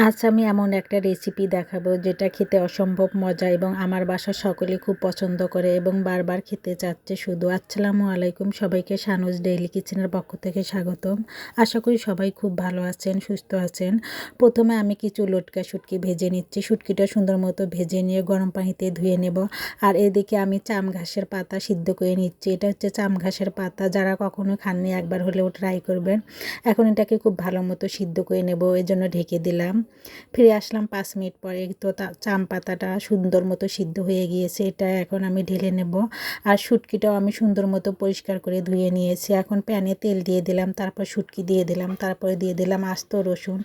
আজ আমি এমন একটা রেসিপি দেখাবো যেটা খেতে অসম্ভব মজা এবং আমার বাসার সকলে খুব পছন্দ করে এবং বারবার খেতে চাচ্ছে শুধু। আসসালামু আলাইকুম, সবাইকে শানুজ ডেইলি কিচেনের পক্ষ থেকে স্বাগতম। আশা করি সবাই খুব ভালো আছেন, সুস্থ আছেন। প্রথমে আমি কিছু লটকা শুটকি ভেজে নিচ্ছি। শুটকিটা সুন্দর মতো ভেজে নিয়ে গরম পানিতে ধুয়ে নেব। আর এদিকে আমি চাম ঘাসের পাতা সিদ্ধ করে নিচ্ছি। এটা হচ্ছে চাম ঘাসের পাতা, যারা কখনো খাননি একবার হলেও ট্রাই করবেন। এখন এটাকে খুব ভালো মতো সিদ্ধ করে নেব, এই জন্য ঢেকে দিলাম। ফিরে আসলাম 5 মিনিট পরে, তো চাম পাতাটা সুন্দর মতো সিদ্ধ হয়ে গিয়েছে। এটা এখন আমি ঢেলে নেব। আর শুটকিটাও আমি সুন্দর মতো পরিষ্কার করে ধুয়ে নিয়েছি। এখন প্যানে তেল দিয়ে দিলাম, তারপর শুটকি দিয়ে দিলাম, তারপরে দিয়ে দিলাম আস্ত রসুন,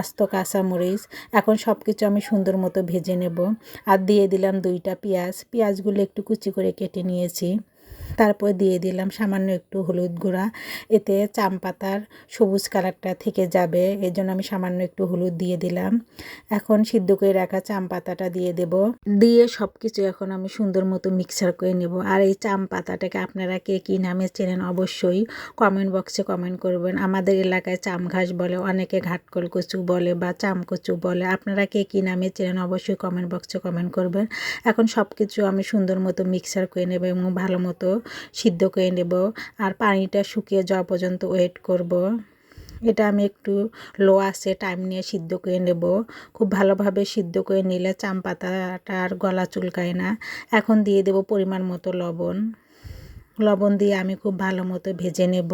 আস্ত কাঁচামরিচ। এখন সব কিছু আমি সুন্দর মতো ভেজে নেব। আর দিয়ে দিলাম 2টা পেঁয়াজগুলো একটু কুচি করে কেটে নিয়েছি। তারপর দিয়ে দিলাম সামান্য একটু হলুদ গুঁড়া, এতে চাম পাতার সবুজ কালারটা থেকে যাবে, এর জন্য আমি সামান্য একটু হলুদ দিয়ে দিলাম। এখন সিদ্ধ করে রাখা চাম পাতাটা দিয়ে দেব। দিয়ে সব কিছু এখন আমি সুন্দর মতো মিক্সার করে নেব। আর এই চাম পাতাটাকে আপনারা কে কী নামে চেনেন অবশ্যই কমেন্ট বক্সে কমেন্ট করবেন। আমাদের এলাকায় চাম ঘাস বলে, অনেকে ঘাটকল কচু বলে বা চাম কচু বলে। আপনারা কে কী নামে চেনেন অবশ্যই কমেন্ট বক্সে কমেন্ট করবেন। এখন সব কিছু আমি সুন্দর মতো মিক্সার করে নেব এবং ভালো মতো সিদ্ধ করে নেব। আর পানিটা শুকিয়ে যাওয়া পর্যন্ত ওয়েট করব। এটা আমি একটু লো আঁচে টাইম নিয়ে সিদ্ধ করে নেব। খুব ভালোভাবে সিদ্ধ করে নিলে চাম পাতাটা আর গলা চুলকায় না। এখন দিয়ে দেব পরিমাণ মতো লবণ। লবণ দিয়ে আমি খুব ভালো মতো ভেজে নেব।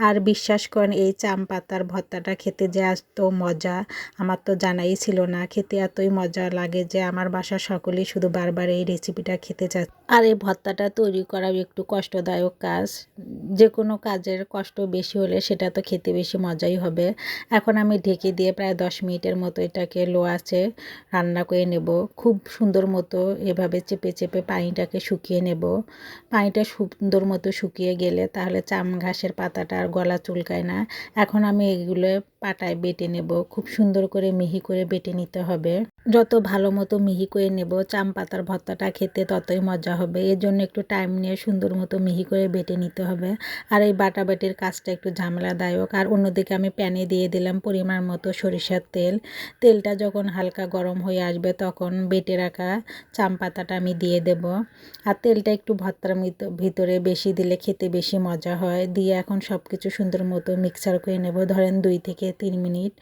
আর বিশ্বাস করেন, এই চাম পাতার ভর্তাটা খেতে যে এত মজা আমার তো জানাই ছিল না। খেতে এতই মজা লাগে যে আমার বাসার সকলেই শুধু বারবার এই রেসিপিটা খেতে চাচ্ছে। আর এই ভর্তাটা তৈরি করাও একটু কষ্টদায়ক কাজ। যে কোনো কাজের কষ্ট বেশি হলে সেটা তো খেতে বেশি মজাই হবে। এখন আমি ঢেকে দিয়ে প্রায় 10 মিনিটের মতো এটাকে লো আঁচে রান্না করে নেব। খুব সুন্দর মতো এভাবে চেপে চেপে পানিটাকে শুকিয়ে নেব। পানিটা সুন্দর মতো শুকিয়ে গেলে তাহলে চাম ঘাসের পাতাটা আর গলা চুলকায় না। এখন আমি এগুলো পাটায় বেটে নেব। খুব সুন্দর করে মিহি করে বেটে নিতে হবে। যত ভালো মতো মিহি করে নেব চাম পাতার ভর্তাটা খেতে ততই মজা হবে। এর জন্য একটু টাইম নিয়ে সুন্দর মতো মিহি করে বেটে নিতে হবে। আর এই বাটাবাটির কাজটা একটু ঝামেলাদায়ক। আর অন্যদিকে আমি প্যানে দিয়ে দিলাম পরিমাণ মতো সরিষার তেল। তেলটা যখন হালকা গরম হয়ে আসবে তখন বেটে রাখা চাম পাতাটা আমি দিয়ে দেব। আর তেলটা একটু ভর্তার ভিতরে বেশি দিলে খেতে বেশি মজা হয়। দিয়ে এখন সব কিছু সুন্দর মতো মিক্সার করে নেব, ধরেন 2 থেকে 3 মিনিট।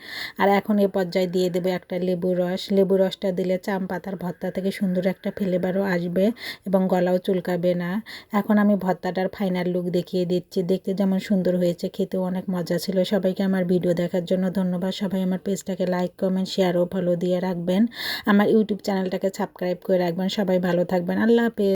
আর এখন এ পর্যায়ে দিয়ে দেবো একটা লেবুর রস। লেবুর রসটা দিলে চাম পাতার ভর্তা থেকে সুন্দর একটা ফ্লেভারও আসবে এবং গলাও চুলকাবে না। এখন আমি ভর্তাটার ফাইনাল লুক দেখিয়ে দিচ্ছি। দেখতে যেমন সুন্দর হয়েছে, খেতেও অনেক মজা ছিল। সবাইকে আমার ভিডিও দেখার জন্য ধন্যবাদ। সবাই আমার পেজটাকে লাইক, কমেন্ট, শেয়ার ও ফলো দিয়ে রাখবেন। আমার ইউটিউব চ্যানেলটাকে সাবস্ক্রাইব করে রাখবেন। সবাই ভালো থাকবেন। আল্লাহ হাফেজ।